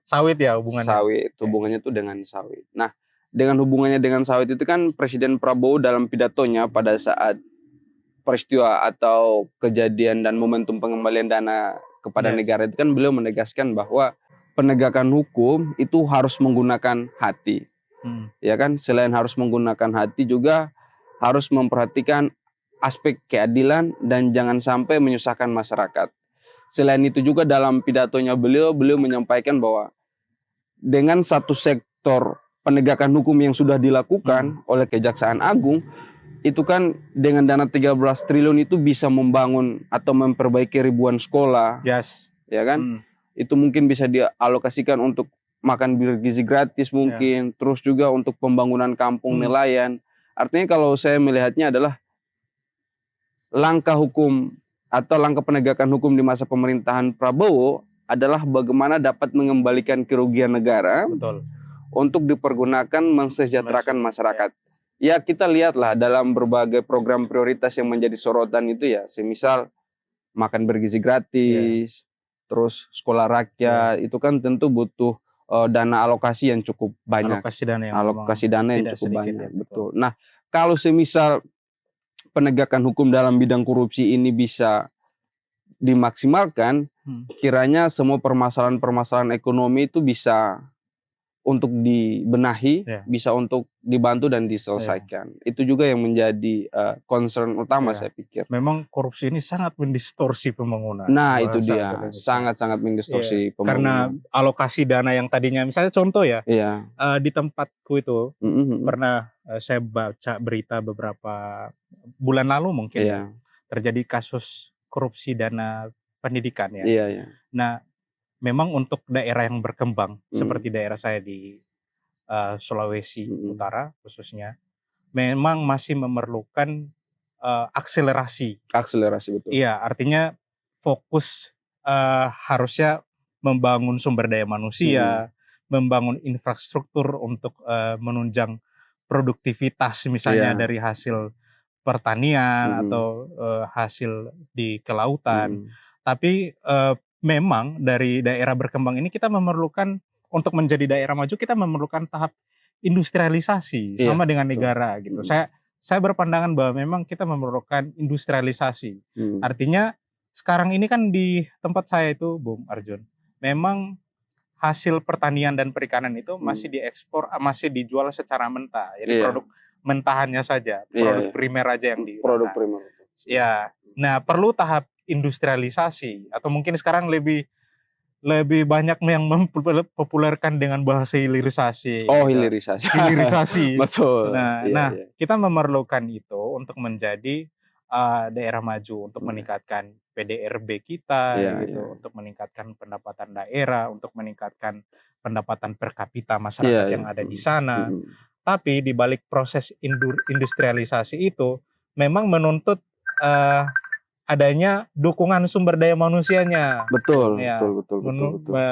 Speaker 1: Sawit ya hubungannya.
Speaker 2: Sawit, hubungannya itu dengan sawit. Nah, dengan hubungannya dengan sawit itu kan Presiden Prabowo dalam pidatonya pada saat peristiwa atau kejadian dan momentum pengembalian dana kepada negara itu kan beliau menegaskan bahwa penegakan hukum itu harus menggunakan hati. Ya kan, selain harus menggunakan hati juga harus memperhatikan aspek keadilan dan jangan sampai menyusahkan masyarakat. Selain itu juga dalam pidatonya beliau menyampaikan bahwa dengan satu sektor penegakan hukum yang sudah dilakukan oleh Kejaksaan Agung, itu kan dengan dana 13 triliun itu bisa membangun atau memperbaiki ribuan sekolah. Ya kan? Itu mungkin bisa dialokasikan untuk makan bergizi gratis mungkin, terus juga untuk pembangunan kampung nelayan. Artinya kalau saya melihatnya adalah langkah hukum atau langkah penegakan hukum di masa pemerintahan Prabowo adalah bagaimana dapat mengembalikan kerugian negara untuk dipergunakan mensejahterakan masyarakat. Ya kita lihatlah dalam berbagai program prioritas yang menjadi sorotan itu ya, semisal makan bergizi gratis, terus sekolah rakyat, itu kan tentu butuh dana alokasi yang cukup banyak. Alokasi dana yang cukup banyak, betul. Nah, kalau semisal penegakan hukum dalam bidang korupsi ini bisa dimaksimalkan, kiranya semua permasalahan-permasalahan ekonomi itu bisa untuk dibenahi, bisa untuk dibantu dan diselesaikan. Itu juga yang menjadi concern utama saya pikir.
Speaker 1: Memang korupsi ini sangat mendistorsi pembangunan.
Speaker 2: Nah itu dia, sangat-sangat mendistorsi pembangunan.
Speaker 1: Karena alokasi dana yang tadinya, misalnya contoh ya, di tempatku itu pernah saya baca berita beberapa bulan lalu mungkin terjadi kasus korupsi dana pendidikan ya. Nah, memang untuk daerah yang berkembang seperti daerah saya di Sulawesi Utara khususnya, memang masih memerlukan akselerasi.
Speaker 2: Akselerasi, betul.
Speaker 1: Iya, artinya fokus harusnya membangun sumber daya manusia, membangun infrastruktur untuk menunjang produktivitas misalnya dari hasil pertanian atau hasil di kelautan. Tapi memang dari daerah berkembang ini kita memerlukan, untuk menjadi daerah maju kita memerlukan tahap industrialisasi sama dengan negara gitu. Saya berpandangan bahwa memang kita memerlukan industrialisasi. Artinya sekarang ini kan di tempat saya itu, Bung Arjun, memang hasil pertanian dan perikanan itu masih diekspor, masih dijual secara mentah. Jadi produk mentahannya saja, produk primer aja yang digunakan.
Speaker 2: Produk primer.
Speaker 1: Ya, nah perlu tahap industrialisasi, atau mungkin sekarang lebih banyak yang mempopulerkan dengan bahasa hilirisasi.
Speaker 2: Oh, hilirisasi.
Speaker 1: Hilirisasi.
Speaker 2: Betul.
Speaker 1: Nah, kita memerlukan itu untuk menjadi daerah maju, untuk meningkatkan PDRB kita, untuk meningkatkan pendapatan daerah, untuk meningkatkan pendapatan per kapita masyarakat yang ada di sana. Tapi di balik proses industrialisasi itu memang menuntut adanya dukungan sumber daya manusianya.
Speaker 2: Betul.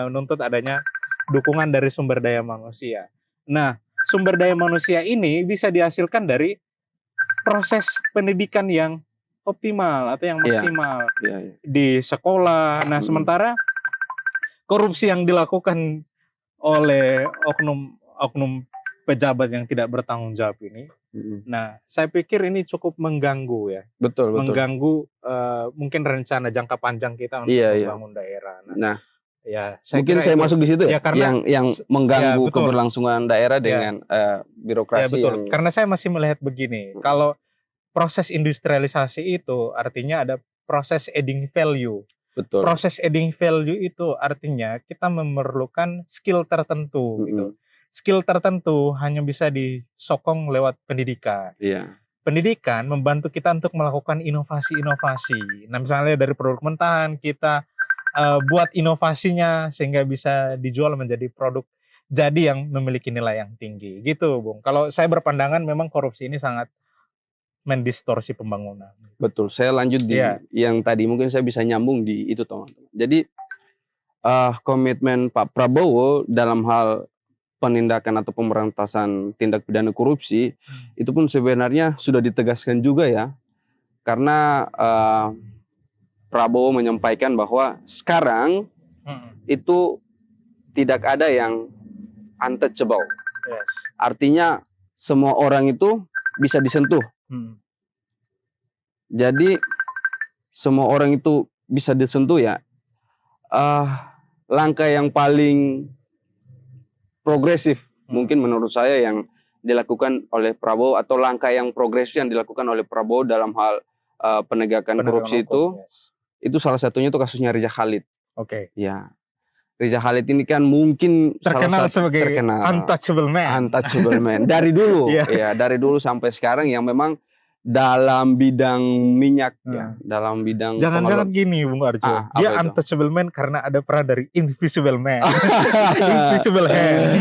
Speaker 1: Menuntut adanya dukungan dari sumber daya manusia. Nah, sumber daya manusia ini bisa dihasilkan dari proses pendidikan yang optimal atau yang maksimal di sekolah. Nah, sementara korupsi yang dilakukan oleh oknum pejabat yang tidak bertanggung jawab ini. Nah, saya pikir ini cukup mengganggu ya.
Speaker 2: Betul.
Speaker 1: Mengganggu mungkin rencana jangka panjang kita untuk membangun daerah.
Speaker 2: Nah,
Speaker 1: ya,
Speaker 2: mungkin saya masuk di situ ya,
Speaker 1: karena
Speaker 2: yang mengganggu keberlangsungan daerah dengan birokrasi.
Speaker 1: Betul. Karena saya masih melihat begini, kalau proses industrialisasi itu artinya ada proses adding value.
Speaker 2: Betul.
Speaker 1: Proses adding value itu artinya kita memerlukan skill tertentu gitu. Skill tertentu hanya bisa disokong lewat pendidikan.
Speaker 2: Iya.
Speaker 1: Pendidikan membantu kita untuk melakukan inovasi-inovasi. Nah, misalnya dari produk mentahan kita buat inovasinya sehingga bisa dijual menjadi produk jadi yang memiliki nilai yang tinggi. Gitu, Bung. Kalau saya berpandangan memang korupsi ini sangat mendistorsi pembangunan.
Speaker 2: Betul. Saya lanjut di yang tadi, mungkin saya bisa nyambung di itu, teman-teman. Jadi komitmen Pak Prabowo dalam hal penindakan atau pemberantasan tindak pidana korupsi itu pun sebenarnya sudah ditegaskan juga ya, karena Prabowo menyampaikan bahwa sekarang itu tidak ada yang untouchable. Artinya semua orang itu bisa disentuh. Jadi semua orang itu bisa disentuh ya. Langkah yang paling progresif mungkin menurut saya yang dilakukan oleh Prabowo, atau langkah yang progresif yang dilakukan oleh Prabowo dalam hal penegakan korupsi itu salah satunya itu kasusnya Riza Khalid. Ya. Riza Khalid ini kan mungkin
Speaker 1: terkenal sebagai untouchable man.
Speaker 2: Dari dulu, dari dulu sampai sekarang yang memang dalam bidang minyak dalam bidang
Speaker 1: jangan gini Bung Arjo. Dia untouchable man karena ada pernah dari invisible man. Invisible hand.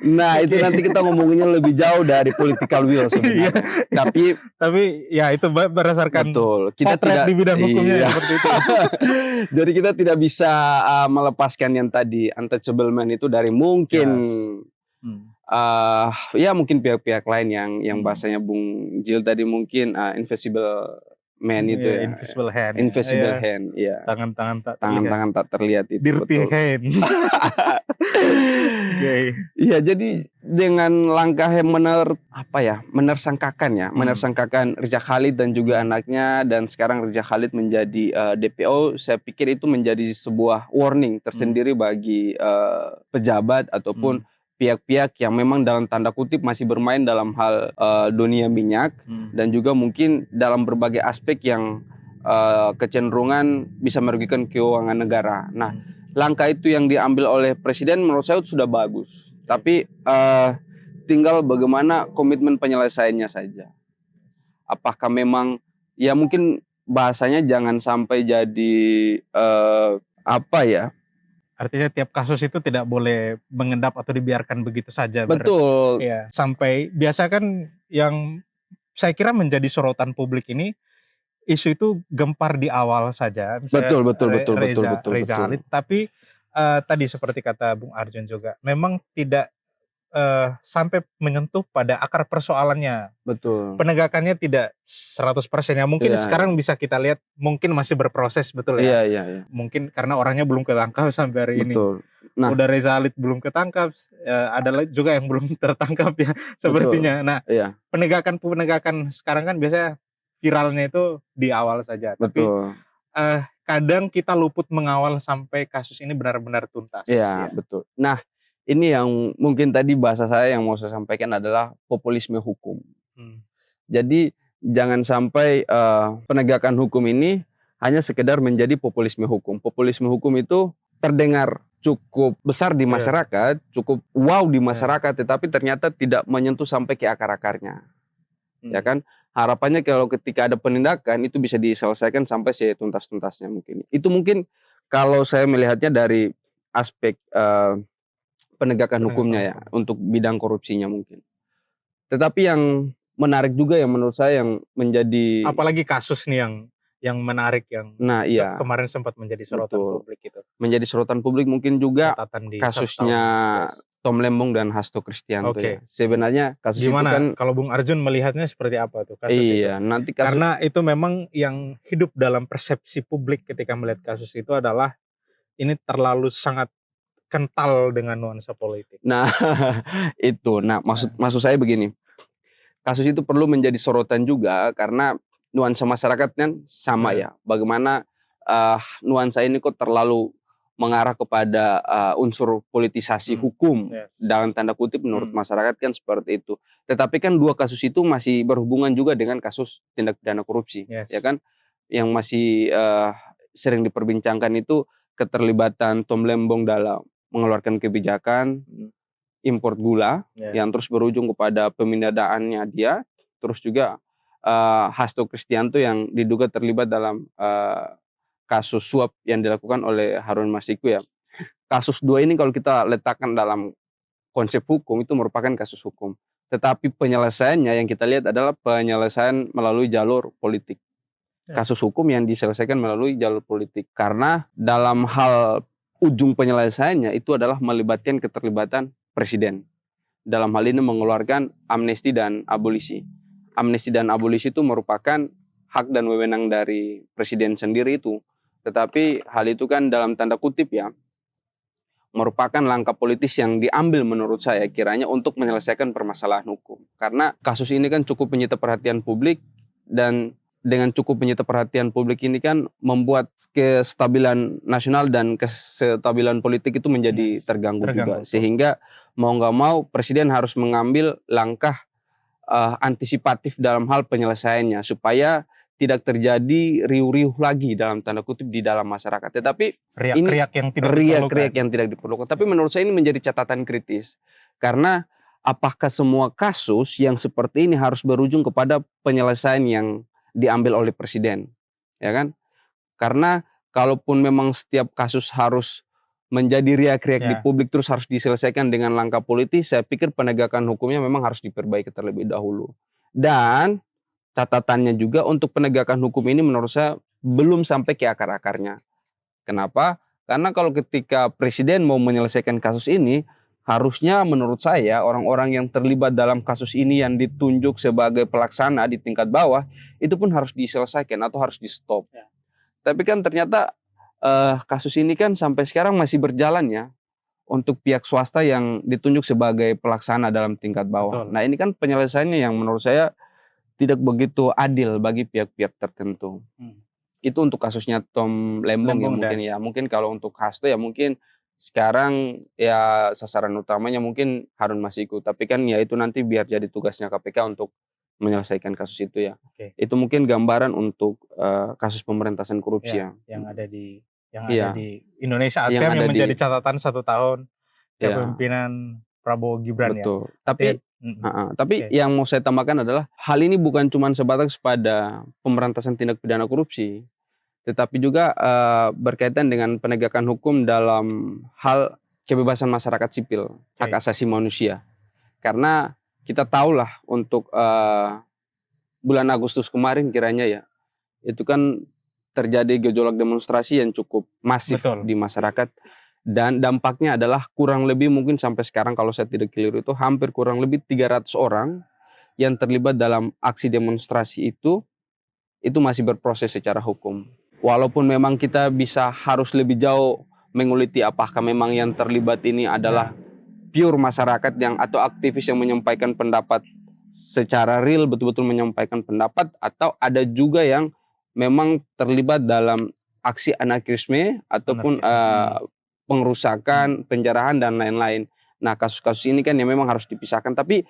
Speaker 2: Nah, itu nanti kita ngomonginnya lebih jauh dari political will sebenarnya.
Speaker 1: Tapi ya itu berdasarkan
Speaker 2: kita tidak
Speaker 1: di bidang hukumnya seperti itu.
Speaker 2: Jadi kita tidak bisa melepaskan yang tadi untouchable man itu dari mungkin ya mungkin pihak-pihak lain yang bahasanya Bung Jil tadi mungkin invisible man itu ya.
Speaker 1: Invisible hand.
Speaker 2: Invisible hand, ya. Tangan-tangan tak terlihat itu.
Speaker 1: Dirty hand.
Speaker 2: Iya, jadi dengan langkah yang menersangkakan Riza Khalid dan juga anaknya, dan sekarang Riza Khalid menjadi DPO, saya pikir itu menjadi sebuah warning tersendiri bagi pejabat ataupun pihak-pihak yang memang dalam tanda kutip masih bermain dalam hal dunia minyak dan juga mungkin dalam berbagai aspek yang kecenderungan bisa merugikan keuangan negara. Nah, langkah itu yang diambil oleh Presiden menurut saya sudah bagus. Tapi tinggal bagaimana komitmen penyelesaiannya saja. Apakah memang ya mungkin bahasanya jangan sampai jadi
Speaker 1: artinya tiap kasus itu tidak boleh mengendap atau dibiarkan begitu saja.
Speaker 2: Betul.
Speaker 1: Ya, sampai biasa kan yang saya kira menjadi sorotan publik ini isu itu gempar di awal saja.
Speaker 2: Betul.
Speaker 1: Riza Khalid. Tapi tadi seperti kata Bung Arjun juga, memang tidak sampai menyentuh pada akar persoalannya.
Speaker 2: Betul.
Speaker 1: Penegakannya tidak 100% ya. Mungkin sekarang bisa kita lihat mungkin masih berproses, betul ya.
Speaker 2: Iya.
Speaker 1: Mungkin karena orangnya belum ketangkap sampai hari ini. Nah, udah Riza Khalid belum ketangkap, ada juga yang belum tertangkap ya sepertinya. Nah, penegakan sekarang kan biasanya viralnya itu di awal saja. Tapi kadang kita luput mengawal sampai kasus ini benar-benar tuntas.
Speaker 2: Iya, betul. Nah, ini yang mungkin tadi bahasa saya yang mau saya sampaikan adalah populisme hukum. Jadi jangan sampai penegakan hukum ini hanya sekedar menjadi populisme hukum. Populisme hukum itu terdengar cukup besar di masyarakat, cukup wow di masyarakat, tetapi ternyata tidak menyentuh sampai ke akar-akarnya. Ya kan? Harapannya kalau ketika ada penindakan itu bisa diselesaikan sampai setuntas-tuntasnya mungkin. Itu mungkin kalau saya melihatnya dari aspek penegakan hukumnya ya, untuk bidang korupsinya mungkin. Tetapi yang menarik juga yang menurut saya yang menjadi,
Speaker 1: apalagi kasus nih yang menarik yang kemarin sempat menjadi sorotan publik itu.
Speaker 2: Menjadi sorotan publik mungkin juga kasusnya Tom Lembong dan Hasto Kristianto ya. Sebenarnya kasus
Speaker 1: gimana,
Speaker 2: itu kan
Speaker 1: kalau Bung Arjun melihatnya seperti apa tuh kasus itu?
Speaker 2: Nanti
Speaker 1: karena itu memang yang hidup dalam persepsi publik ketika melihat kasus itu adalah ini terlalu sangat kental dengan nuansa politik.
Speaker 2: Nah, itu. Nah, maksud saya begini. Kasus itu perlu menjadi sorotan juga karena nuansa masyarakat kan sama ya. Bagaimana nuansa ini kok terlalu mengarah kepada unsur politisasi hukum dalam tanda kutip menurut masyarakat kan seperti itu. Tetapi kan dua kasus itu masih berhubungan juga dengan kasus tindak pidana korupsi, ya kan? Yang masih sering diperbincangkan itu keterlibatan Tom Lembong dalam mengeluarkan kebijakan impor gula yang terus berujung kepada pemindadaannya dia, terus juga Hasto Kristianto yang diduga terlibat dalam kasus suap yang dilakukan oleh Harun Masiku ya. Kasus dua ini kalau kita letakkan dalam konsep hukum itu merupakan kasus hukum. Tetapi penyelesaiannya yang kita lihat adalah penyelesaian melalui jalur politik. Kasus hukum yang diselesaikan melalui jalur politik. Karena dalam hal ujung penyelesaiannya itu adalah melibatkan keterlibatan presiden. Dalam hal ini mengeluarkan amnesti dan abolisi. Amnesti dan abolisi itu merupakan hak dan wewenang dari presiden sendiri itu. Tetapi hal itu kan dalam tanda kutip ya, merupakan langkah politis yang diambil menurut saya kiranya untuk menyelesaikan permasalahan hukum. Karena kasus ini kan cukup menyita perhatian publik dan dengan cukup menyita perhatian publik ini kan membuat kestabilan nasional dan kestabilan politik itu menjadi terganggu juga. Sehingga mau nggak mau presiden harus mengambil langkah antisipatif dalam hal penyelesaiannya supaya tidak terjadi riuh-riuh lagi dalam tanda kutip di dalam masyarakat. Tetapi
Speaker 1: riak-riak
Speaker 2: yang tidak diperlukan. Tapi menurut saya ini menjadi catatan kritis. Karena apakah semua kasus yang seperti ini harus berujung kepada penyelesaian yang diambil oleh presiden? Ya kan? Karena kalaupun memang setiap kasus harus menjadi riak-riak di publik terus harus diselesaikan dengan langkah politis, saya pikir penegakan hukumnya memang harus diperbaiki terlebih dahulu. Dan catatannya juga untuk penegakan hukum ini menurut saya belum sampai ke akar-akarnya. Kenapa? Karena kalau ketika presiden mau menyelesaikan kasus ini, harusnya menurut saya orang-orang yang terlibat dalam kasus ini yang ditunjuk sebagai pelaksana di tingkat bawah, itu pun harus diselesaikan atau harus di stop. Tapi kan ternyata kasus ini kan sampai sekarang masih berjalan ya untuk pihak swasta yang ditunjuk sebagai pelaksana dalam tingkat bawah. Nah ini kan penyelesaiannya yang menurut saya tidak begitu adil bagi pihak-pihak tertentu. Itu untuk kasusnya Tom Lembong ya mungkin ya. Mungkin kalau untuk Hasto ya mungkin sekarang ya sasaran utamanya mungkin Harun Masiku. Tapi kan ya itu nanti biar jadi tugasnya KPK untuk menyelesaikan kasus itu ya. Itu mungkin gambaran untuk kasus pemberantasan korupsi ya.
Speaker 1: Yang ada di Indonesia yang menjadi catatan 1 tahun kepemimpinan Prabowo Gibran.
Speaker 2: Betul. Tapi yang mau saya tambahkan adalah hal ini bukan cuma sebatas pada pemberantasan tindak pidana korupsi, tetapi juga berkaitan dengan penegakan hukum dalam hal kebebasan masyarakat sipil, hak asasi manusia. Karena kita tahulah untuk bulan Agustus kemarin kiranya ya, itu kan terjadi gejolak demonstrasi yang cukup masif di masyarakat. Dan dampaknya adalah kurang lebih mungkin sampai sekarang kalau saya tidak keliru itu hampir kurang lebih 300 orang yang terlibat dalam aksi demonstrasi itu masih berproses secara hukum. Walaupun memang kita bisa harus lebih jauh menguliti apakah memang yang terlibat ini adalah pure masyarakat yang atau aktivis yang menyampaikan pendapat secara real betul-betul menyampaikan pendapat atau ada juga yang memang terlibat dalam aksi anarkisme ataupun pengerusakan, penjarahan dan lain-lain. Nah kasus-kasus ini kan yang memang harus dipisahkan. Tapi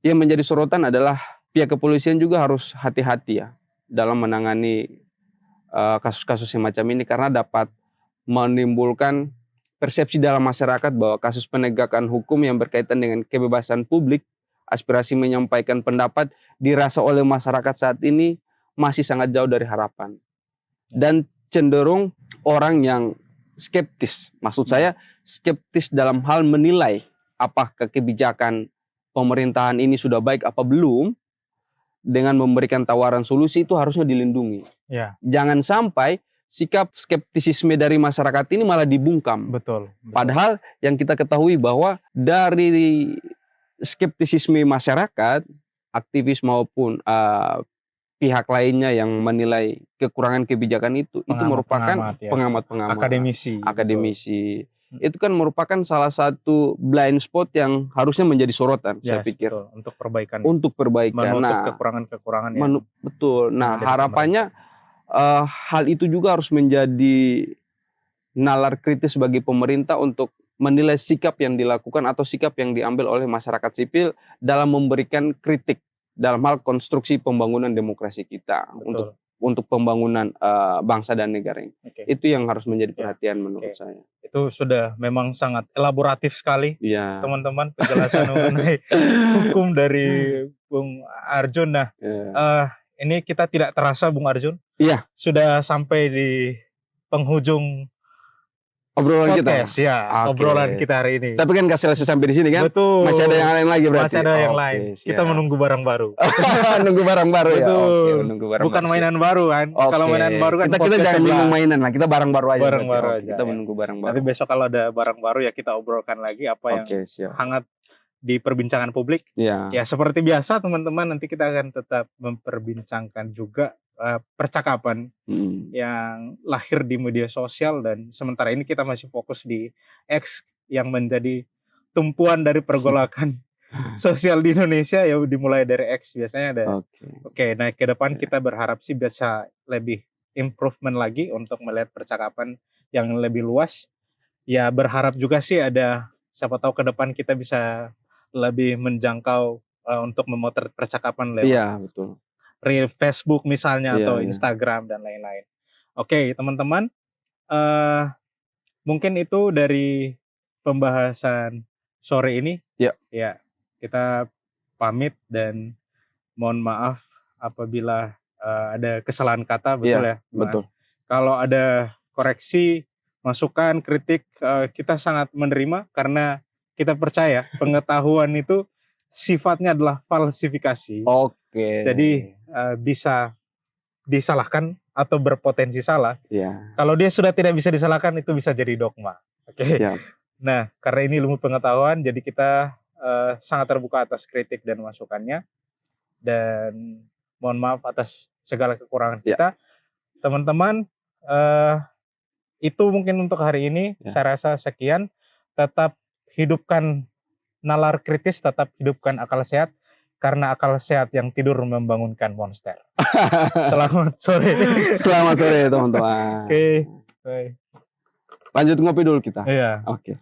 Speaker 2: yang menjadi sorotan adalah pihak kepolisian juga harus hati-hati ya dalam menangani kasus-kasus semacam ini karena dapat menimbulkan persepsi dalam masyarakat bahwa kasus penegakan hukum yang berkaitan dengan kebebasan publik, aspirasi menyampaikan pendapat dirasa oleh masyarakat saat ini masih sangat jauh dari harapan. Dan cenderung orang yang skeptis, maksud saya skeptis dalam hal menilai apakah kebijakan pemerintahan ini sudah baik apa belum, dengan memberikan tawaran solusi itu harusnya dilindungi. Jangan sampai sikap skeptisisme dari masyarakat ini malah dibungkam.
Speaker 1: Betul.
Speaker 2: Padahal yang kita ketahui bahwa dari skeptisisme masyarakat, aktivis maupun pihak lainnya yang menilai kekurangan kebijakan itu merupakan pengamat-pengamat, akademisi itu kan merupakan salah satu blind spot yang harusnya menjadi sorotan, saya
Speaker 1: Yes,
Speaker 2: pikir.
Speaker 1: betul. Untuk perbaikan,
Speaker 2: Untuk perbaikan.
Speaker 1: menutup
Speaker 2: Nah,
Speaker 1: kekurangan-kekurangan yang
Speaker 2: betul. Nah,
Speaker 1: ada di
Speaker 2: harapannya hal itu juga harus menjadi nalar kritis bagi pemerintah untuk menilai sikap yang dilakukan atau sikap yang diambil oleh masyarakat sipil dalam memberikan kritik dalam hal konstruksi pembangunan demokrasi kita
Speaker 1: Betul.
Speaker 2: untuk pembangunan bangsa dan negara ini.
Speaker 1: Oke.
Speaker 2: Itu yang harus menjadi
Speaker 1: Ya,
Speaker 2: perhatian menurut
Speaker 1: oke.
Speaker 2: saya.
Speaker 1: Itu sudah memang sangat elaboratif sekali,
Speaker 2: Iya.
Speaker 1: teman-teman, penjelasan mengenai hukum dari Bung Arjun. Nah,
Speaker 2: Iya.
Speaker 1: ini kita tidak terasa, Bung Arjun,
Speaker 2: Iya.
Speaker 1: sudah sampai di penghujung
Speaker 2: Obrolan kita.
Speaker 1: podcast ya,
Speaker 2: Oke.
Speaker 1: obrolan kita hari ini.
Speaker 2: Tapi kan gak selesai sampai di sini kan?
Speaker 1: Betul.
Speaker 2: Masih ada yang lain lagi berarti.
Speaker 1: Masih ada yang
Speaker 2: Oke,
Speaker 1: lain.
Speaker 2: siap.
Speaker 1: Kita menunggu barang baru.
Speaker 2: Nunggu barang baru ya.
Speaker 1: Betul.
Speaker 2: Oke, menunggu barang
Speaker 1: Bukan
Speaker 2: baru.
Speaker 1: mainan baru kan.
Speaker 2: Oke.
Speaker 1: Kalau mainan baru kan
Speaker 2: kita
Speaker 1: podcast
Speaker 2: jangan
Speaker 1: sebelah.
Speaker 2: bingung mainan lah. Kita barang baru aja.
Speaker 1: Barang
Speaker 2: berarti.
Speaker 1: baru
Speaker 2: Oke,
Speaker 1: aja,
Speaker 2: kita
Speaker 1: ya.
Speaker 2: menunggu barang baru.
Speaker 1: Nanti besok kalau ada barang baru ya kita obrolkan lagi apa yang
Speaker 2: Oke, siap.
Speaker 1: hangat di perbincangan publik.
Speaker 2: Iya.
Speaker 1: Ya seperti biasa teman-teman, nanti kita akan tetap memperbincangkan juga percakapan yang lahir di media sosial, dan sementara ini kita masih fokus di X yang menjadi tumpuan dari pergolakan sosial di Indonesia, ya dimulai dari X biasanya ada. Oke, nah ke depan kita berharap sih bisa lebih improvement lagi untuk melihat percakapan yang lebih luas. Ya berharap juga sih ada, siapa tahu ke depan kita bisa lebih menjangkau untuk memotret percakapan lewat
Speaker 2: betul.
Speaker 1: Real Facebook misalnya, atau
Speaker 2: Iya.
Speaker 1: Instagram dan lain-lain. Oke, teman-teman, mungkin itu dari pembahasan sore ini. Ya, kita pamit dan mohon maaf apabila ada kesalahan kata, betul ya?
Speaker 2: Betul.
Speaker 1: Kalau ada koreksi, masukan, kritik, kita sangat menerima, karena kita percaya pengetahuan itu sifatnya adalah falsifikasi.
Speaker 2: Oke.
Speaker 1: Jadi bisa disalahkan atau berpotensi salah.
Speaker 2: Iya.
Speaker 1: Kalau dia sudah tidak bisa disalahkan, itu bisa jadi dogma. Oke.
Speaker 2: Siap.
Speaker 1: Nah, karena ini ilmu pengetahuan, jadi kita sangat terbuka atas kritik dan masukannya, dan mohon maaf atas segala kekurangan kita. Teman-teman, itu mungkin untuk hari ini. Saya rasa sekian. Tetap hidupkan nalar kritis, tetap hidupkan akal sehat, karena akal sehat yang tidur membangunkan monster. Selamat sore.
Speaker 2: Selamat sore teman-teman.
Speaker 1: Oke. Bye.
Speaker 2: Lanjut ngopi dulu kita.
Speaker 1: Iya.
Speaker 2: Oke.